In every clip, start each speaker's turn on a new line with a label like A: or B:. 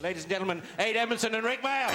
A: Ladies and gentlemen, Ade Edmondson and Rik Mayall.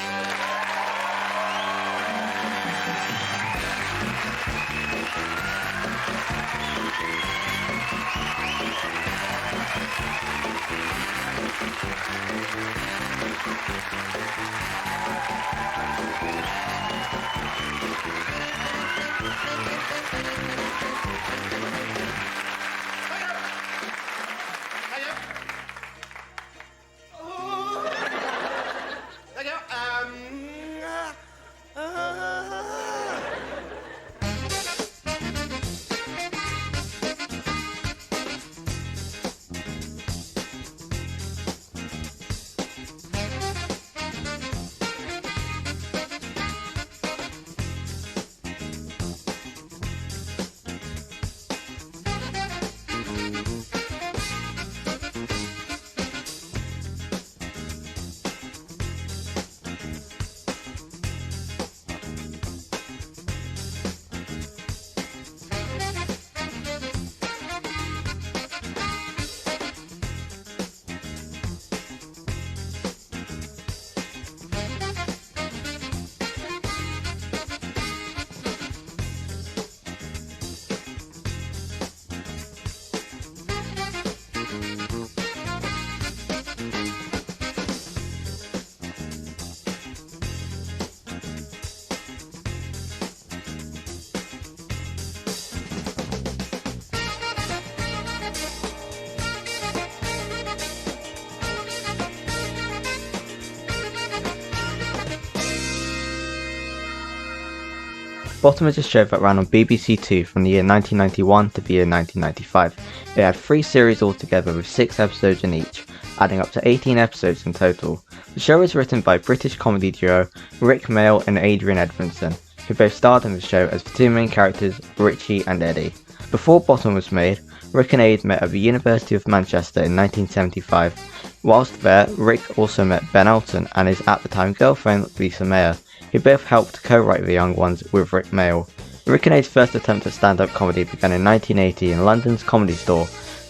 B: Bottom is a show that ran on BBC Two from the year 1991 to the year 1995. It had 3 series altogether with 6 episodes in each, adding up to 18 episodes in total. The show was written by British comedy duo Rik Mayall and Ade Edmondson, who both starred in the show as the 2 main characters Rik and Ade. Before Bottom was made, Rik and Ade met at the University of Manchester in 1975. Whilst there, Rik also met Ben Elton and his at the time girlfriend Lisa Mayer, who both helped co-write The Young Ones with Rik Mayall. Rik and Ade's first attempt at stand-up comedy began in 1980 in London's Comedy Store,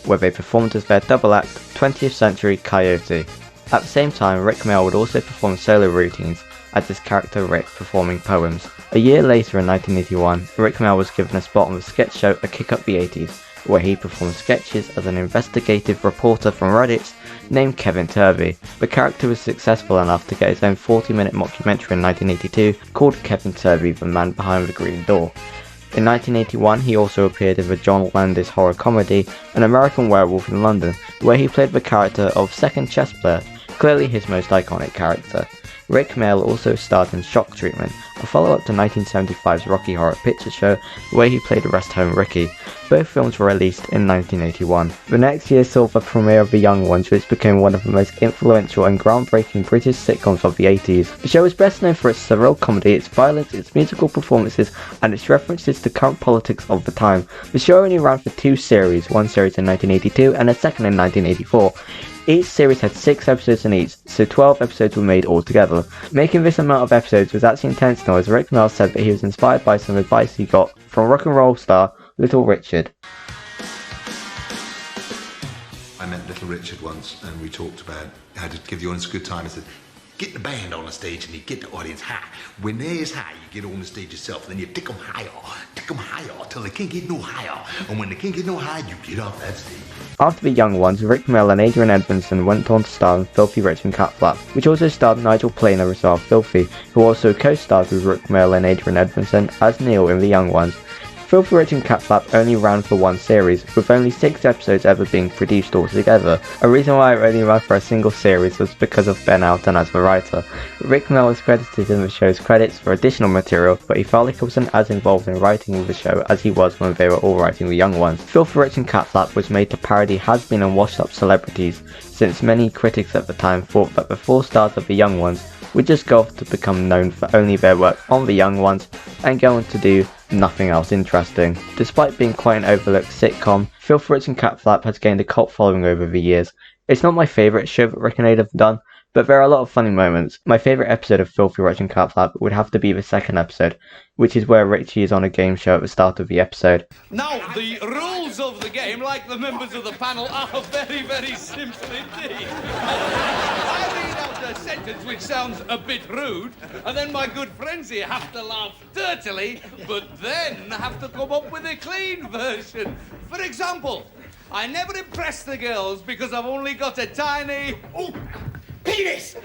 B: where they performed as their double act 20th Century Coyote. At the same time, Rik Mayall would also perform solo routines, as his character Rik performing poems. A year later in 1981, Rik Mayall was given a spot on the sketch show A Kick Up the 80s, where he performed sketches as an investigative reporter from Reddit named Kevin Turvey. The character was successful enough to get his own 40-minute mockumentary in 1982 called Kevin Turvey, the Man Behind the Green Door. In 1981, he also appeared in the John Landis horror comedy An American Werewolf in London, where he played the character of Second Chess Player, clearly his most iconic character. Rik Mayall also starred in Shock Treatment, a follow-up to 1975's Rocky Horror Picture Show, where he played Rest Home Ricky. Both films were released in 1981. The next year saw the premiere of The Young Ones, which became one of the most influential and groundbreaking British sitcoms of the 80s. The show is best known for its surreal comedy, its violence, its musical performances, and its references to current politics of the time. The show only ran for 2 series, one series in 1982 and a second in 1984. Each series had 6 episodes in each, so 12 episodes were made altogether. Making this amount of episodes was actually intentional, as Rik Mayall said that he was inspired by some advice he got from rock and roll star Little Richard.
C: I met Little Richard once and we talked about how to give the audience a good time. I said, get the band on the stage and you get the audience high. When they're as high, you get on the stage yourself, and then you tick them higher till they can't get no higher. And when they can't get no higher, you get off that stage.
B: After The Young Ones, Rik Mayall and Ade Edmondson went on to star in Filthy Rich and Catflap, which also starred Nigel Planer as well Filthy, who also co-starred with Rik Mayall and Ade Edmondson as Neil in The Young Ones. Filthy Rich and Catflap only ran for 1 series, with only 6 episodes ever being produced altogether. A reason why it only ran for a single series was because of Ben Elton as the writer. Rik Mayall was credited in the show's credits for additional material, but he felt like he wasn't as involved in writing the show as he was when they were all writing The Young Ones. Filthy Rich and Catflap was made to parody has-been and washed-up celebrities, since many critics at the time thought that the 4 stars of The Young Ones would just go off to become known for only their work on The Young Ones and go on to do nothing else interesting. Despite being quite an overlooked sitcom, Filthy Rich and Catflap has gained a cult following over the years. It's not my favourite show that Rik and Ade have done, but there are a lot of funny moments. My favourite episode of Filthy Rich and Catflap would have to be the second episode, which is where Richie is on a game show at the start of the episode.
D: Now, the rules of the game, like the members of the panel, are very, very simple indeed. I read out a sentence which sounds a bit rude, and then my good friends here have to laugh dirtily, but then have to come up with a clean version. For example, I never impress the girls because I've only got a tiny... Oh, penis!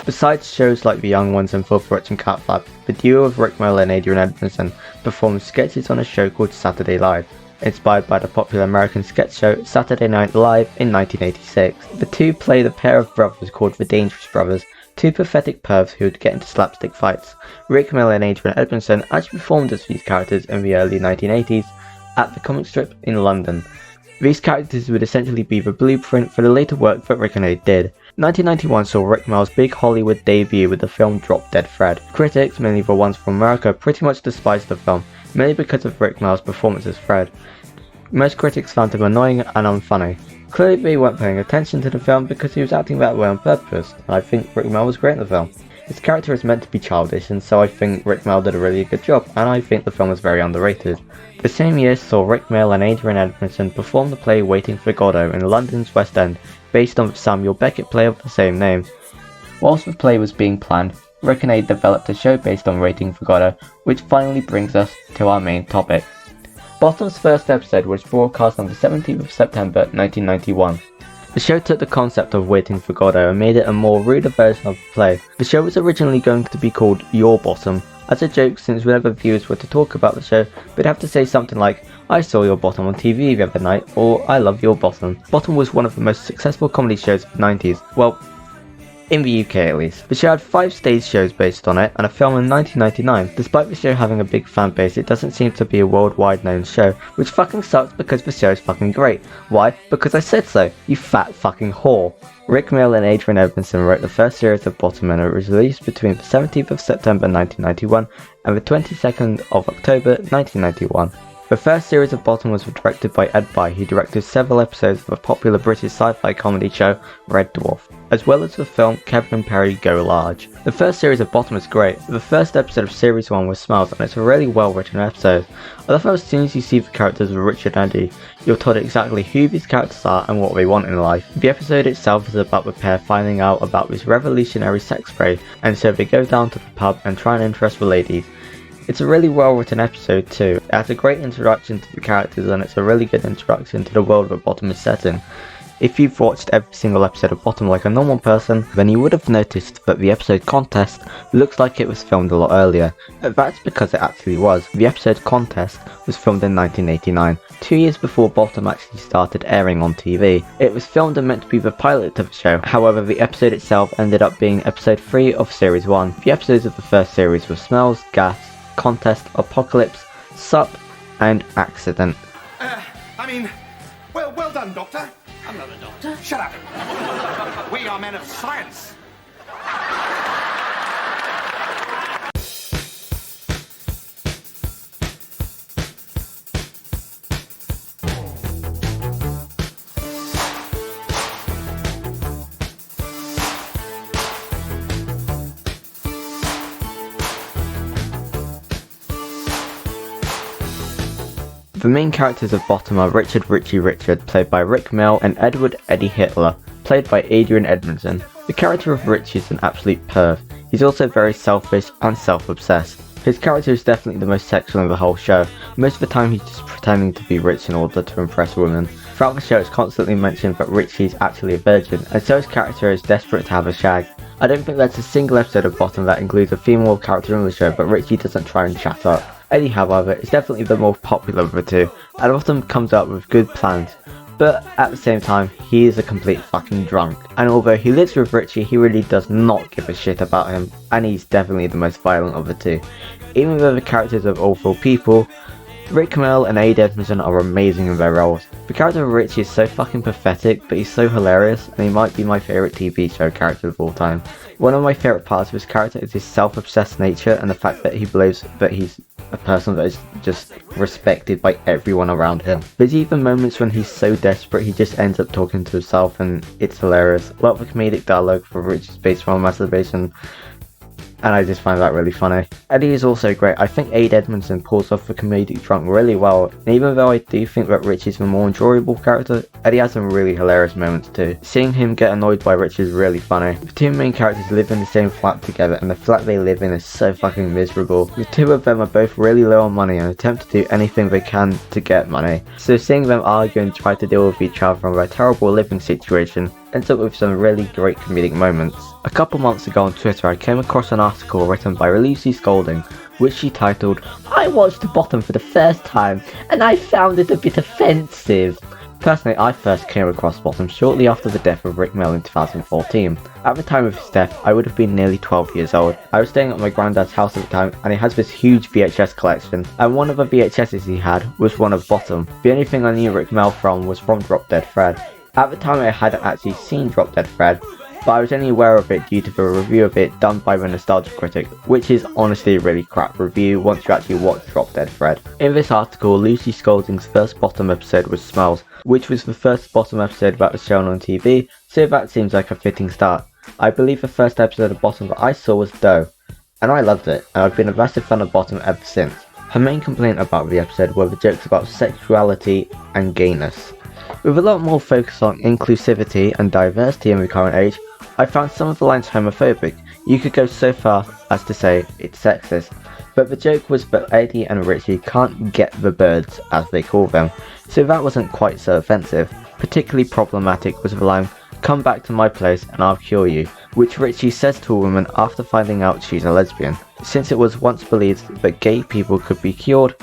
B: Besides shows like The Young Ones and Full Production Cat Flap, the duo of Rik, Mayall and Adrian Edmondson performed sketches on a show called Saturday Live, inspired by the popular American sketch show Saturday Night Live in 1986. The two played a pair of brothers called the Dangerous Brothers, two pathetic pervs who would get into slapstick fights. Rik, Mayall and Adrian Edmondson actually performed as these characters in the early 1980s at the comic strip in London. These characters would essentially be the blueprint for the later work that Rik and Ade did. 1991 saw Rik Mayall's big Hollywood debut with the film Drop Dead Fred. Critics, mainly the ones from America, pretty much despised the film, mainly because of Rik Mayall's performance as Fred. Most critics found him annoying and unfunny. Clearly they weren't paying attention to the film because he was acting that way on purpose, and I think Rik Mayall was great in the film. His character is meant to be childish, and so I think Rik Mayall did a really good job, and I think the film is very underrated. The same year saw Rik Mayall and Adrian Edmondson perform the play Waiting for Godot in London's West End, based on the Samuel Beckett play of the same name. Whilst the play was being planned, Rik and Ade developed a show based on Waiting for Godot, which finally brings us to our main topic. Bottom's first episode was broadcast on the 17th of September 1991. The show took the concept of Waiting for Godot and made it a more ruder version of the play. The show was originally going to be called Your Bottom, as a joke, since whenever viewers were to talk about the show, they'd have to say something like, "I saw your bottom on TV the other night," or "I love your bottom." Bottom was one of the most successful comedy shows of the 90s, well, in the UK at least. The show had 5 stage shows based on it and a film in 1999. Despite the show having a big fan base, it doesn't seem to be a worldwide known show, which fucking sucks because the show is fucking great. Why? Because I said so, you fat fucking whore. Rik Mayall and Adrian Edmondson wrote the first series of Bottom, and it was released between the 17th of September 1991 and the 22nd of October 1991. The first series of Bottom was directed by Ed By, who directed several episodes of the popular British sci-fi comedy show Red Dwarf, as well as the film Kevin and Perry Go Large. The first series of Bottom is great. The first episode of Series 1 was Smells, and it's a really well written episode. I love how as soon as you see the characters of Richard and Ade, you're told exactly who these characters are and what they want in life. The episode itself is about the pair finding out about this revolutionary sex craze, and so they go down to the pub and try and impress the ladies. It's a really well written episode too. It has a great introduction to the characters, and it's a really good introduction to the world that Bottom is set in. If you've watched every single episode of Bottom like a normal person, then you would have noticed that the episode Contest looks like it was filmed a lot earlier. That's because it actually was. The episode Contest was filmed in 1989, 2 years before Bottom actually started airing on TV. It was filmed and meant to be the pilot of the show, however the episode itself ended up being episode 3 of series 1. The episodes of the first series were Smells, Gas, Contest, Apocalypse, Sup, and Accident.
C: Well done, Doctor. I'm not a doctor. Shut up. We are men of science.
B: The main characters of Bottom are Richard Richie Richard, played by Rik Mayall, and Edward Eddie Hitler, played by Adrian Edmondson. The character of Richie is an absolute perv. He's also very selfish and self-obsessed. His character is definitely the most sexual in the whole show. Most of the time he's just pretending to be rich in order to impress women. Throughout the show it's constantly mentioned that Richie is actually a virgin, and so his character is desperate to have a shag. I don't think there's a single episode of Bottom that includes a female character in the show, but Richie doesn't try and chat up. Eddie, however, is definitely the more popular of the two, and often comes up with good plans, but at the same time, he is a complete fucking drunk. And although he lives with Richie, he really does not give a shit about him, and he's definitely the most violent of the two. Even though the characters are awful people, Rik Mayall and Ade Edmondson are amazing in their roles. The character of Richie is so fucking pathetic, but he's so hilarious, and he might be my favourite TV show character of all time. One of my favourite parts of his character is his self-obsessed nature and the fact that he believes that he's a person that is just respected by everyone around him. There's even moments when he's so desperate he just ends up talking to himself, and it's hilarious. A lot of the comedic dialogue for Richie is based on masturbation. and I just find that really funny. Eddie is also great. I think Ade Edmondson pulls off the comedic drunk really well, and even though I do think that Rich is the more enjoyable character, Eddie has some really hilarious moments too. Seeing him get annoyed by Rich is really funny. The two main characters live in the same flat together, and the flat they live in is so fucking miserable. The two of them are both really low on money and attempt to do anything they can to get money, so seeing them argue and try to deal with each other from their terrible living situation ends up with some really great comedic moments. A couple months ago on Twitter I came across an article written by Lucy Scolding, which she titled, "I watched The Bottom for the first time and I found it a bit offensive." Personally, I first came across Bottom shortly after the death of Rik Mayall in 2014. At the time of his death, I would have been nearly 12 years old. I was staying at my granddad's house at the time, and he has this huge VHS collection, and one of the VHSs he had was one of Bottom. The only thing I knew Rik Mayall from was from Drop Dead Fred. At the time I hadn't actually seen Drop Dead Fred, but I was only aware of it due to the review of it done by the Nostalgia Critic, which is honestly a really crap review once you actually watch Drop Dead Fred. In this article, Lucy Scolding's first Bottom episode was Smells, which was the first Bottom episode that was shown on TV, so that seems like a fitting start. I believe the first episode of Bottom that I saw was Doe, and I loved it, and I've been a massive fan of Bottom ever since. Her main complaint about the episode were the jokes about sexuality and gayness. With a lot more focus on inclusivity and diversity in the current age, I found some of the lines homophobic. You could go so far as to say it's sexist, but the joke was that Eddie and Richie can't get the birds, as they call them, so that wasn't quite so offensive. Particularly problematic was the line, "Come back to my place and I'll cure you," which Richie says to a woman after finding out she's a lesbian. Since it was once believed that gay people could be cured,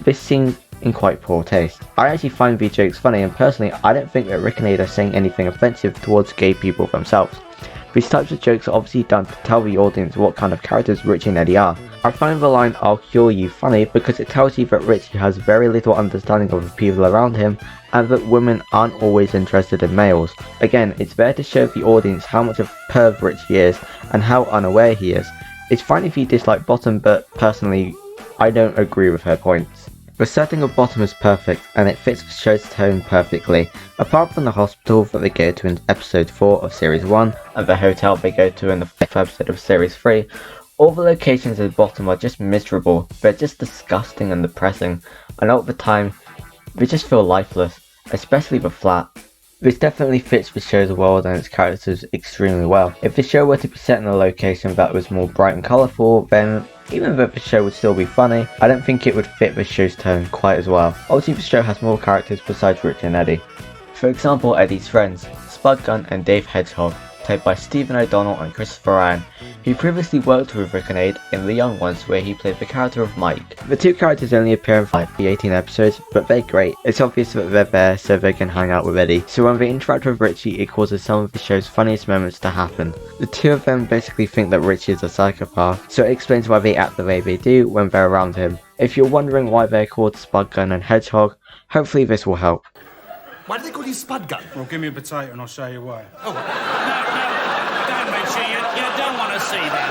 B: this seemed in quite poor taste. I actually find these jokes funny, and personally I don't think that Rik and Ade are saying anything offensive towards gay people themselves. These types of jokes are obviously done to tell the audience what kind of characters Richie and Eddie are. I find the line "I'll cure you" funny because it tells you that Richie has very little understanding of the people around him and that women aren't always interested in males. Again, it's there to show the audience how much of a perv Richie is and how unaware he is. It's fine if you dislike Bottom, but personally I don't agree with her points. The setting of Bottom is perfect, and it fits the show's tone perfectly. Apart from the hospital that they go to in episode 4 of series 1, and the hotel they go to in the 5th episode of series 3, all the locations at Bottom are just miserable. They're just disgusting and depressing, and all the time, they just feel lifeless, especially the flat. This definitely fits the show's world and its characters extremely well. If the show were to be set in a location that was more bright and colourful, then even though the show would still be funny, I don't think it would fit the show's tone quite as well. Obviously the show has more characters besides Rich and Eddie. For example, Eddie's friends, Spud Gunn and Dave Hedgehog, played by Stephen O'Donnell and Christopher Ryan, who previously worked with Rik and Ade in The Young Ones, where he played the character of Mike. The two characters only appear in like the 18 episodes, but they're great. It's obvious that they're there so they can hang out with Eddie, so when they interact with Richie it causes some of the show's funniest moments to happen. The two of them basically think that Richie is a psychopath, so it explains why they act the way they do when they're around him. If you're wondering why they're called Spud Gun and Hedgehog, hopefully this will help.
C: Why do they call you Spud Gun?
E: Well, give me a potato and I'll show you why.
A: Don't mention you don't want to see that.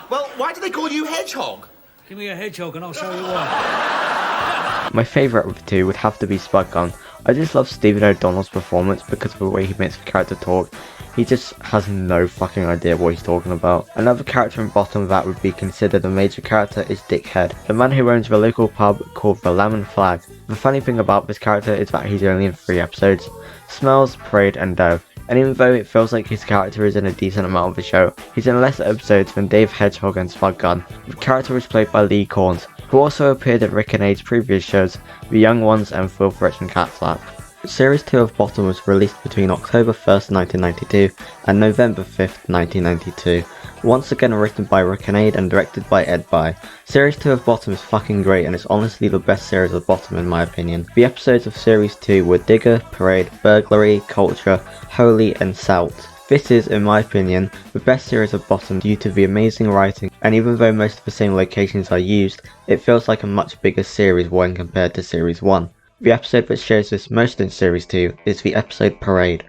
C: Well, why do they call you Hedgehog?
A: Give me a hedgehog and I'll show you why.
B: My favourite of the two would have to be Spud Gun. I just love Stephen O'Donnell's performance because of the way he makes the character talk. He just has no fucking idea what he's talking about. Another character in Bottom that would be considered a major character is Dickhead, the man who owns the local pub called the Lamb and Flag. The funny thing about this character is that he's only in 3 episodes, Smells, Parade and Doe. And even though it feels like his character is in a decent amount of the show, he's in less episodes than Dave Hedgehog and Spud Gun. The character is played by Lee Corns, who also appeared in Rik and Ade's previous shows, The Young Ones and Filth Rich and Cat Flap. Series 2 of Bottom was released between October 1st, 1992 and November 5th, 1992. Once again written by Rik and Ade and directed by Ed Bye. Series 2 of Bottom is fucking great and it's honestly the best series of Bottom in my opinion. The episodes of Series 2 were Digger, Parade, Burglary, Culture, Holy and Salt. This is, in my opinion, the best series of Bottom due to the amazing writing, and even though most of the same locations are used, it feels like a much bigger series when compared to Series 1. The episode that shows this most in Series 2 is the episode Parade,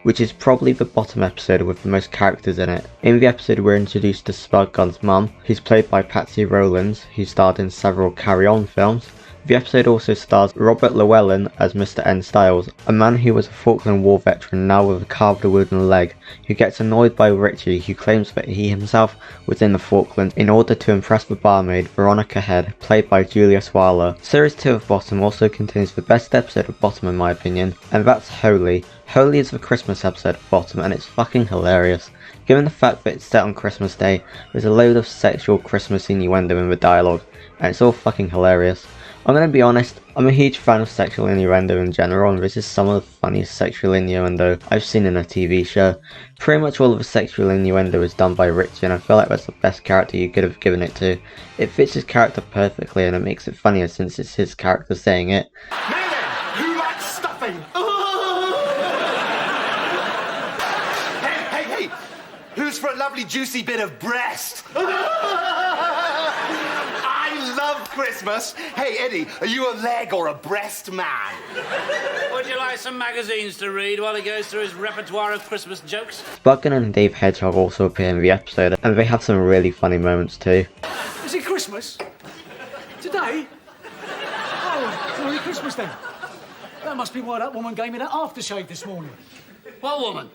B: which is probably the Bottom episode with the most characters in it. In the episode we're introduced to Spud Gun's mum, who's played by Patsy Rowlands, who starred in several Carry On films, The episode also stars Robert Llewellyn as Mr. N. Styles, a man who was a Falkland War veteran now with a carved wooden leg, who gets annoyed by Richie, who claims that he himself was in the Falklands in order to impress the barmaid Veronica Head, played by Julia Swallow. Series 2 of Bottom also contains the best episode of Bottom in my opinion, and that's Holy. Holy is the Christmas episode of Bottom and it's fucking hilarious. Given the fact that it's set on Christmas Day, there's a load of sexual Christmas innuendo in the dialogue, and it's all fucking hilarious. I'm gonna be honest, I'm a huge fan of sexual innuendo in general, and this is some of the funniest sexual innuendo I've seen in a TV show. Pretty much all of the sexual innuendo is done by Richie, and I feel like that's the best character you could have given it to. It fits his character perfectly, and it makes it funnier since it's his character saying it.
F: Mayall, who likes stuffing? Hey, who's for a lovely juicy bit of breast? I love Christmas. Hey, Eddie, are you a leg or a breast man?
A: Would you like some magazines to read while he goes through his repertoire of Christmas jokes?
B: Spudgun and Dave Hedgehog also appear in the episode, and they have some really funny moments too.
G: Is it Christmas? Today? Oh, Merry Christmas then. That must be why that woman gave me that aftershave this morning.
A: What woman?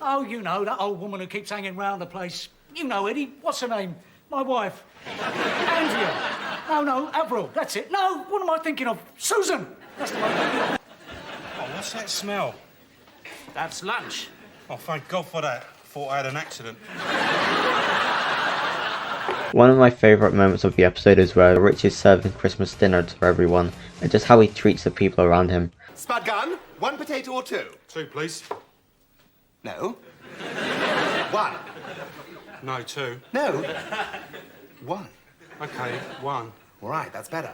G: Oh, you know, that old woman who keeps hanging round the place. You know, Eddie. What's her name? My wife. Andrea. No, Avril. That's it. No, what am I thinking of? Susan. That's the one I'm thinking of.
E: Oh, what's that smell?
A: That's lunch.
E: Oh, thank God for that. Thought I had an accident.
B: One of my favourite moments of the episode is where Rich is serving Christmas dinner to everyone, and just how he treats the people around him.
F: Spudgun, 1 potato or 2?
E: 2, please.
F: No. 1.
E: No, 2.
F: No. 1.
E: Okay, 1.
F: All right, that's better.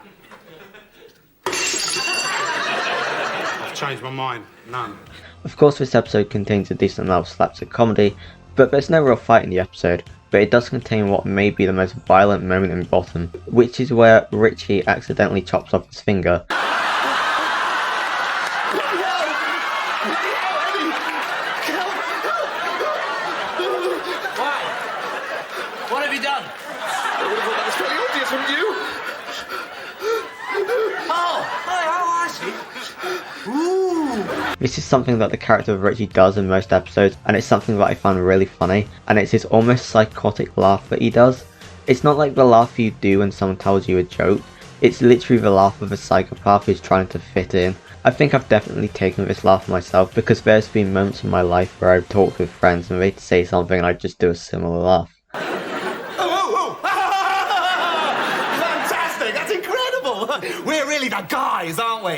E: I've changed my mind. None.
B: Of course this episode contains a decent amount of slapstick comedy, but there's no real fight in the episode, but it does contain what may be the most violent moment in Bottom, which is where Richie accidentally chops off his finger.
A: What have you done?
F: I would have thought that was fairly obvious, wouldn't you?
A: I see.
B: This is something that the character of Richie does in most episodes, and it's something that I found really funny, and it's his almost psychotic laugh that he does. It's not like the laugh you do when someone tells you a joke, it's literally the laugh of a psychopath who's trying to fit in. I think I've definitely taken this laugh myself, because there's been moments in my life where I've talked with friends and they'd say something and I'd just do a similar laugh.
F: Fantastic! That's incredible! We're really the guys, aren't we?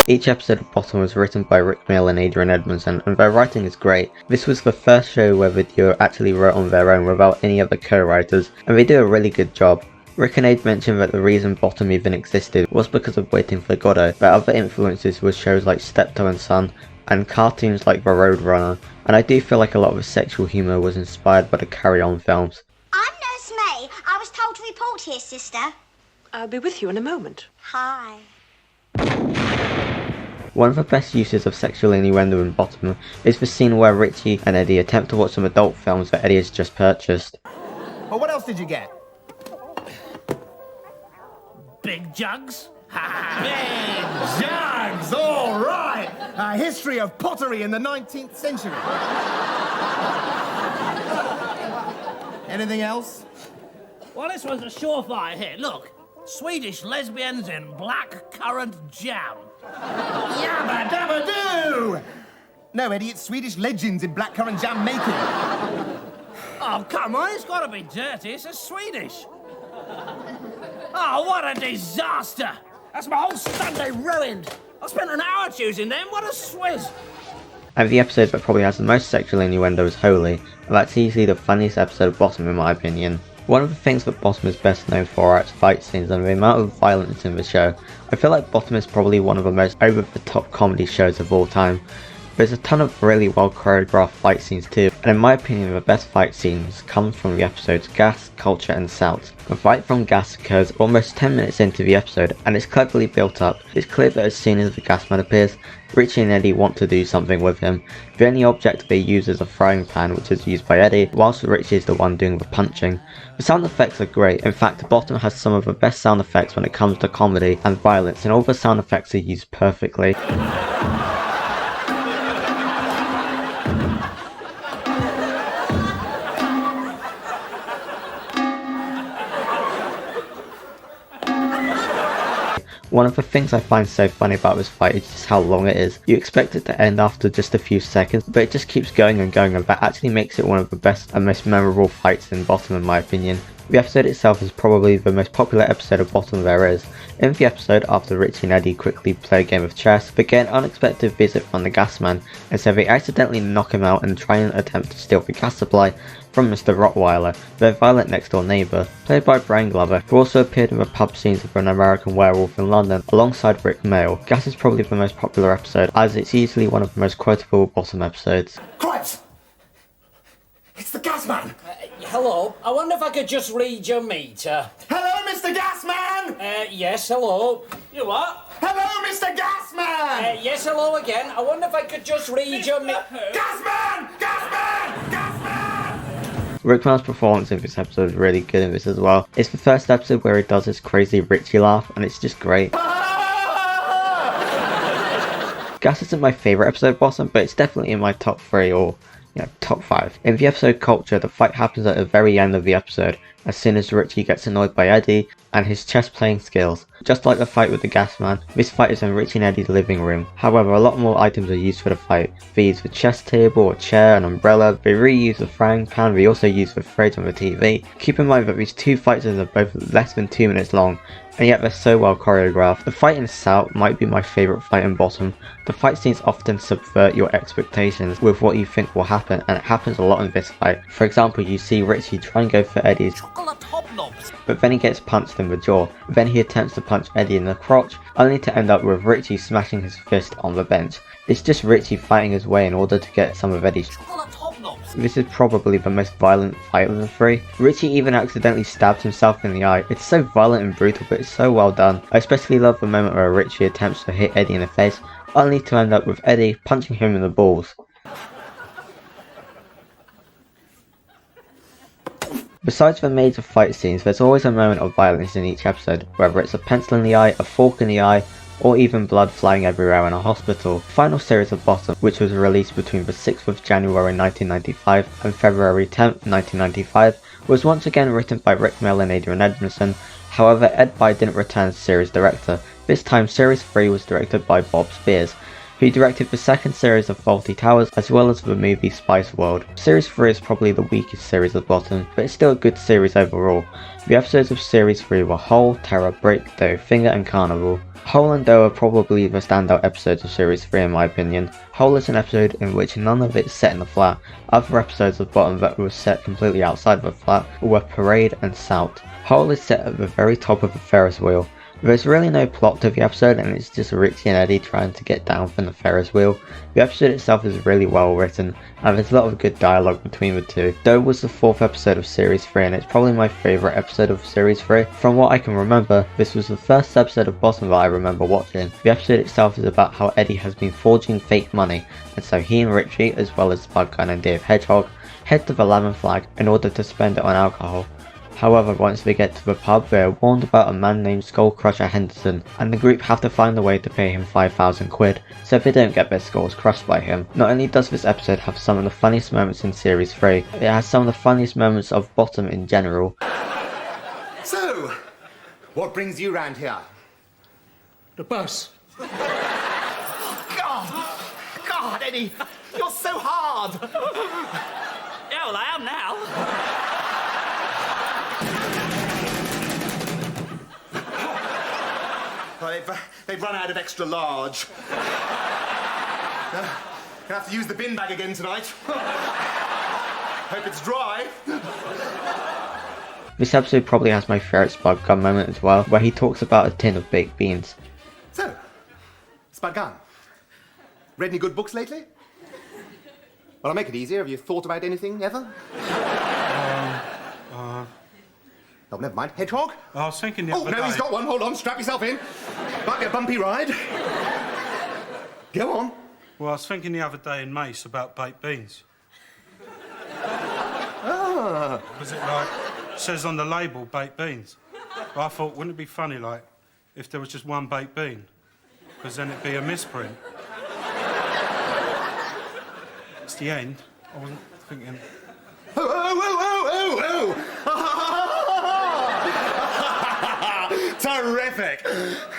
B: Each episode of Bottom was written by Rik, Mayall and Adrian Edmondson, and their writing is great. This was the first show where the duo actually wrote on their own without any other co-writers, and they do a really good job. Rik and Ade mentioned that the reason Bottom even existed was because of Waiting for Godot, but other influences were shows like Steptoe and Son, and cartoons like The Roadrunner, and I do feel like a lot of the sexual humour was inspired by the Carry On films.
H: I'm Nurse May. I was told to report here, sister.
I: I'll be with you in a moment.
H: Hi.
B: One of the best uses of sexual innuendo in Bottom is the scene where Richie and Eddie attempt to watch some adult films that Eddie has just purchased.
F: Well, what else did you get?
A: Big jugs?
F: Jugs! All right! A history of pottery in the 19th century. Anything else?
A: Well, this was a surefire hit. Look, Swedish lesbians in black currant jam.
F: Yabba dabba doo! No, Eddie, it's Swedish legends in blackcurrant jam making.
A: Oh, come on, it's got to be dirty. It's a Swedish. Oh, what a disaster! That's my whole Sunday ruined. I spent an hour choosing them. What a swizz!
B: And the episode that probably has the most sexual innuendo is Holy, and that's easily the funniest episode of Bottom in my opinion. One of the things that Bottom is best known for are its fight scenes and the amount of violence in the show. I feel like Bottom is probably one of the most over-the-top comedy shows of all time. There's a ton of really well choreographed fight scenes too, and in my opinion the best fight scenes come from the episodes Gas, Culture and Salt. The fight from Gas occurs almost 10 minutes into the episode and it's cleverly built up. It's clear that as soon as the gas man appears, Richie and Eddie want to do something with him. The only object they use is a frying pan, which is used by Eddie, whilst Richie is the one doing the punching. The sound effects are great. In fact, Bottom has some of the best sound effects when it comes to comedy and violence, and all the sound effects are used perfectly. One of the things I find so funny about this fight is just how long it is. You expect it to end after just a few seconds, but it just keeps going and going, and that actually makes it one of the best and most memorable fights in Bottom in my opinion. The episode itself is probably the most popular episode of Bottom there is. In the episode, after Richie and Eddie quickly play a game of chess, they get an unexpected visit from the gas man, and so they accidentally knock him out and try and attempt to steal the gas supply from Mr. Rottweiler, their violent next door neighbour, played by Brian Glover, who also appeared in the pub scenes of An American Werewolf in London alongside Rik Mayall. Gas is probably the most popular episode, as it's easily one of the most quotable Bottom episodes.
F: Quiet! It's the gas man!
A: Hello, I wonder if I could just read your meter.
F: Hello, Mr. Gasman!
A: Yes, hello. You what?
F: Hello, Mr. Gasman!
A: Yes, hello again. I wonder if I could just read your meter.
F: Gasman! Gasman! Gasman!
B: Rik Mayall's performance in this episode is really good in this as well. It's the first episode where he does his crazy Richie laugh, and it's just great. Gas isn't my favourite episode of Bottom, but it's definitely in my top 3 or top 5. In the episode Culture, the fight happens at the very end of the episode, as soon as Richie gets annoyed by Eddie and his chess playing skills. Just like the fight with the gas man, this fight is in Richie and Eddie's living room. However, a lot more items are used for the fight. They use the chess table, a chair, an umbrella, they reuse the frying pan, they also use the fridge and the TV. Keep in mind that these two fights are both less than 2 minutes long, and yet they're so well choreographed. The fight in Salt might be my favourite fight in Bottom. The fight scenes often subvert your expectations with what you think will happen, and it happens a lot in this fight. For example, you see Richie try and go for Eddie's chocolate hobnobs, but then he gets punched in the jaw. Then he attempts to punch Eddie in the crotch, only to end up with Richie smashing his fist on the bench. It's just Richie fighting his way in order to get some of Eddie's chocolate hobnobs. This is probably the most violent fight of the 3. Richie even accidentally stabs himself in the eye. It's so violent and brutal, but it's so well done. I especially love the moment where Richie attempts to hit Eddie in the face, only to end up with Eddie punching him in the balls. Besides the major fight scenes, there's always a moment of violence in each episode, whether it's a pencil in the eye, a fork in the eye, or even blood flying everywhere in a hospital. The final series of Bottom, which was released between the 6th of January 1995 and February 10th, 1995, was once again written by Rik Mayall and Adrian Edmondson. However, Ed By didn't return as series director. This time series 3 was directed by Bob Spears, who directed the second series of Fawlty Towers as well as the movie Spice World. Series 3 is probably the weakest series of Bottom, but it's still a good series overall. The episodes of series 3 were Hole, Terror, Break, Doe, Finger and Carnival. Hole and Doe are probably the standout episodes of series 3 in my opinion. Hole is an episode in which none of it is set in the flat. Other episodes of Bottom that were set completely outside the flat were Parade and Salt. Hole is set at the very top of the Ferris wheel. There's really no plot to the episode, and it's just Richie and Eddie trying to get down from the Ferris wheel. The episode itself is really well written, and there's a lot of good dialogue between the two. Doe was the 4th episode of series 3, and it's probably my favourite episode of series 3. From what I can remember, this was the first episode of Bottom that I remember watching. The episode itself is about how Eddie has been forging fake money, and so he and Richie, as well as the bug guy named Dave Hedgehog, head to the Lemon Flag in order to spend it on alcohol. However, once they get to the pub, they are warned about a man named Skullcrusher Henderson, and the group have to find a way to pay him 5,000 quid, so they don't get their skulls crushed by him. Not only does this episode have some of the funniest moments in series 3, it has some of the funniest moments of Bottom in general.
F: So, what brings you round here?
G: The bus.
F: God, Eddie, you're so hard!
A: Yeah, well, I am now.
F: Well, they've run out of extra large. Gonna have to use the bin bag again tonight. Hope it's dry.
B: This episode probably has my favourite Spud Gun moment as well, where he talks about a tin of baked beans.
F: So, Spud Gun, Read any good books lately? Well, I'll make it easier. Have you thought about anything, ever? Oh, never mind. Hedgehog?
E: I was thinking the
F: Oh,
E: other
F: no,
E: day...
F: he's got one. Hold on, strap yourself in. Might be a bumpy ride. Go on.
E: Well, I was thinking the other day in Mace about baked beans.
F: Ah.
E: Was it says on the label, baked beans? Well, I thought, wouldn't it be funny, if there was just one baked bean? Because then it'd be a misprint. It's the end. I wasn't thinking...
F: Terrific!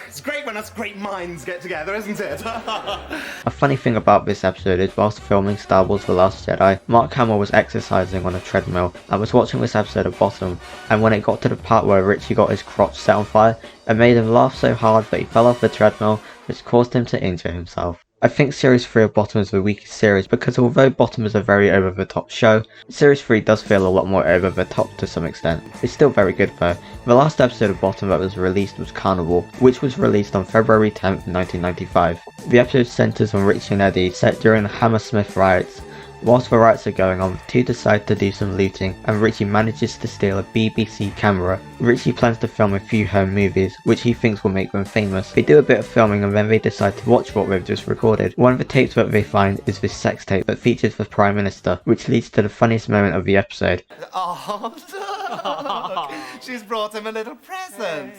F: It's great when us great minds get together, isn't it?
B: A funny thing about this episode is whilst filming Star Wars The Last Jedi, Mark Hamill was exercising on a treadmill and was watching this episode of Bottom, and when it got to the part where Richie got his crotch set on fire, it made him laugh so hard that he fell off the treadmill, which caused him to injure himself. I think Series 3 of Bottom is the weakest series because although Bottom is a very over-the-top show, Series 3 does feel a lot more over-the-top to some extent. It's still very good though. The last episode of Bottom that was released was Carnival, which was released on February 10th, 1995. The episode centres on Rik and Ade, set during the Hammersmith riots. Whilst the riots are going on, the two decide to do some looting, and Richie manages to steal a BBC camera. Richie plans to film a few home movies, which he thinks will make them famous. They do a bit of filming and then they decide to watch what they've just recorded. One of the tapes that they find is this sex tape that features the Prime Minister, which leads to the funniest moment of the episode.
F: Oh, look! She's brought him a little present.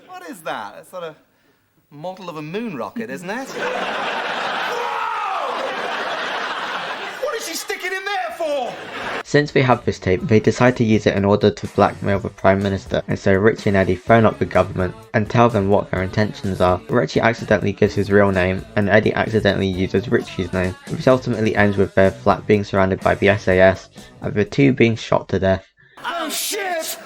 F: What is that? A sort of model of a moon rocket, isn't it? What is she sticking in there for?
B: Since they have this tape, they decide to use it in order to blackmail the Prime Minister, and so Richie and Eddie phone up the government and tell them what their intentions are. Richie accidentally gives his real name, and Eddie accidentally uses Richie's name, which ultimately ends with their flat being surrounded by the SAS, and the two being shot to death.
F: Oh, shit!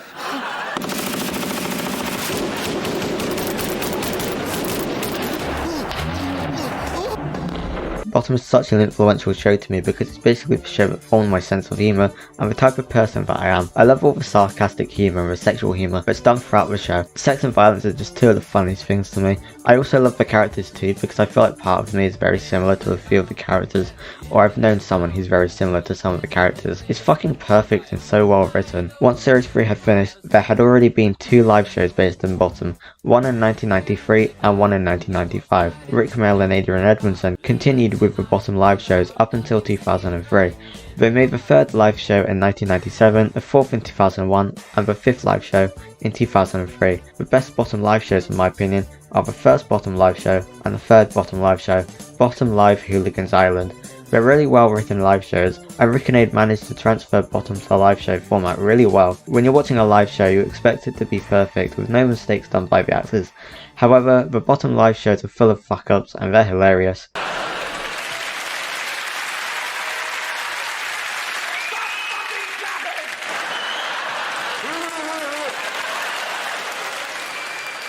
B: Bottom is such an influential show to me because it's basically the show that formed my sense of humour and the type of person that I am. I love all the sarcastic humour and the sexual humour that's done throughout the show. Sex and violence are just two of the funniest things to me. I also love the characters too because I feel like part of me is very similar to a few of the characters, or I've known someone who's very similar to some of the characters. It's fucking perfect and so well written. Once Series 3 had finished, there had already been two live shows based in Bottom, one in 1993 and one in 1995. Rik, Mayall and Ade Edmondson continued with the Bottom live shows up until 2003. They made the third live show in 1997, the fourth in 2001, and the fifth live show in 2003. The best Bottom live shows in my opinion are the first Bottom live show and the third Bottom live show, Bottom Live Hooligans Island. They're really well written live shows, and Rik and Ade managed to transfer Bottom to the live show format really well. When you're watching a live show, you expect it to be perfect with no mistakes done by the actors. However, the Bottom live shows are full of fuck-ups and they're hilarious.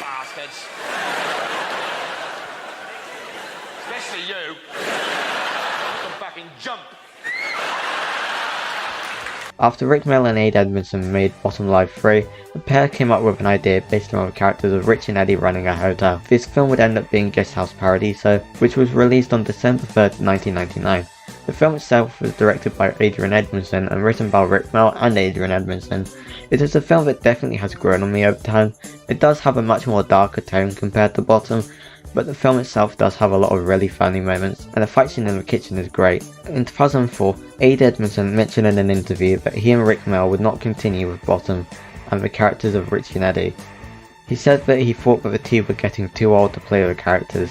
J: Bastards. Especially you. Don't fucking jump.
B: After Rik, Mayall and Ade Edmondson made Bottom Live 3, the pair came up with an idea based on the characters of Rik and Ade running a hotel. This film would end up being Guest House Paradiso, which was released on December 3rd, 1999. The film itself was directed by Adrian Edmondson and written by Rik, Mayall and Adrian Edmondson. It is a film that definitely has grown on me over time. It does have a much more darker tone compared to Bottom, but the film itself does have a lot of really funny moments, and the fight scene in the kitchen is great. In 2004, Ade Edmondson mentioned in an interview that he and Rik Mayall would not continue with Bottom and the characters of Richie and Eddie. He said that he thought that the two were getting too old to play the characters.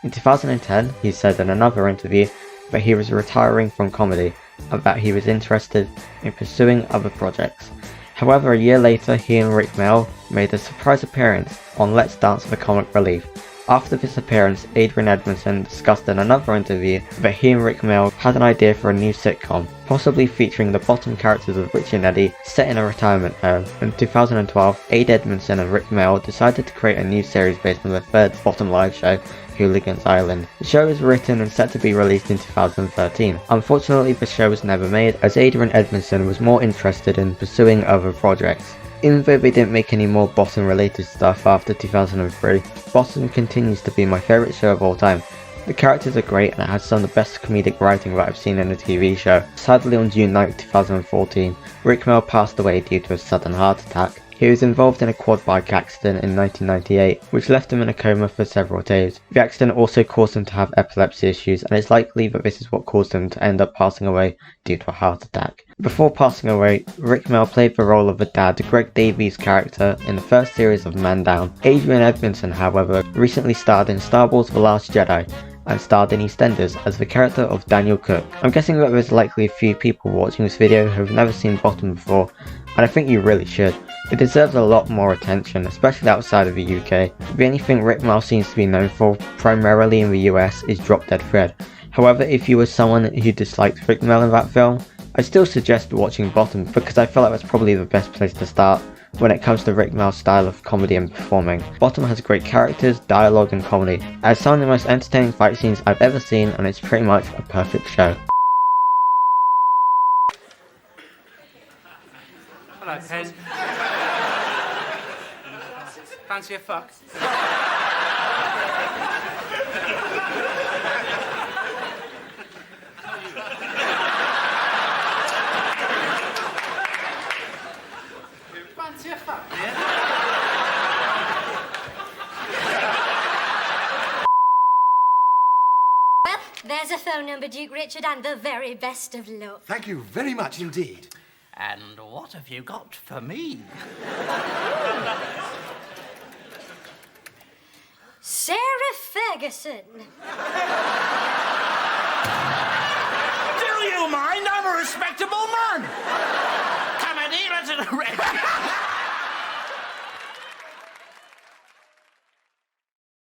B: In 2010, he said in another interview that he was retiring from comedy and that he was interested in pursuing other projects. However, a year later, he and Rik Mayall made a surprise appearance on Let's Dance for Comic Relief. After this appearance, Adrian Edmondson discussed in another interview that he and Rik Mayall had an idea for a new sitcom, possibly featuring the Bottom characters of Richie and Eddie set in a retirement home. In 2012, Ade Edmondson and Rik Mayall decided to create a new series based on the third Bottom live show, Hooligans Island. The show is written and set to be released in 2013. Unfortunately, the show was never made as Adrian Edmondson was more interested in pursuing other projects. Even though they didn't make any more Bottom related stuff after 2003, Bottom continues to be my favourite show of all time. The characters are great and it has some of the best comedic writing that I've seen in a TV show. Sadly, on June 9, 2014, Rik Mayall passed away due to a sudden heart attack. He was involved in a quad bike accident in 1998, which left him in a coma for several days. The accident also caused him to have epilepsy issues, and it's likely that this is what caused him to end up passing away due to a heart attack. Before passing away, Rik Mayall played the role of the dad, Greg Davies' character, in the first series of Man Down. Adrian Edmondson, however, recently starred in Star Wars The Last Jedi, and starred in EastEnders as the character of Daniel Cook. I'm guessing that there's likely a few people watching this video who have never seen Bottom before, and I think you really should. It deserves a lot more attention, especially outside of the UK. The only thing Rik Mayall seems to be known for, primarily in the US, is Drop Dead Fred. However, if you were someone who disliked Rik Mayall in that film, I still suggest watching Bottom because I feel like that's probably the best place to start when it comes to Rik Mayall's style of comedy and performing. Bottom has great characters, dialogue and comedy. It has some of the most entertaining fight scenes I've ever seen and it's pretty much a perfect show.
G: Hello, Pen. Fancy a fuck? Fancy a fuck, yeah?
K: Well, there's a phone number, Duke Richard, and the very best of luck.
L: Thank you very much indeed.
A: And what have you got for me?
K: Sarah Ferguson.
A: Do you mind? I'm a respectable man. Come in here, let's...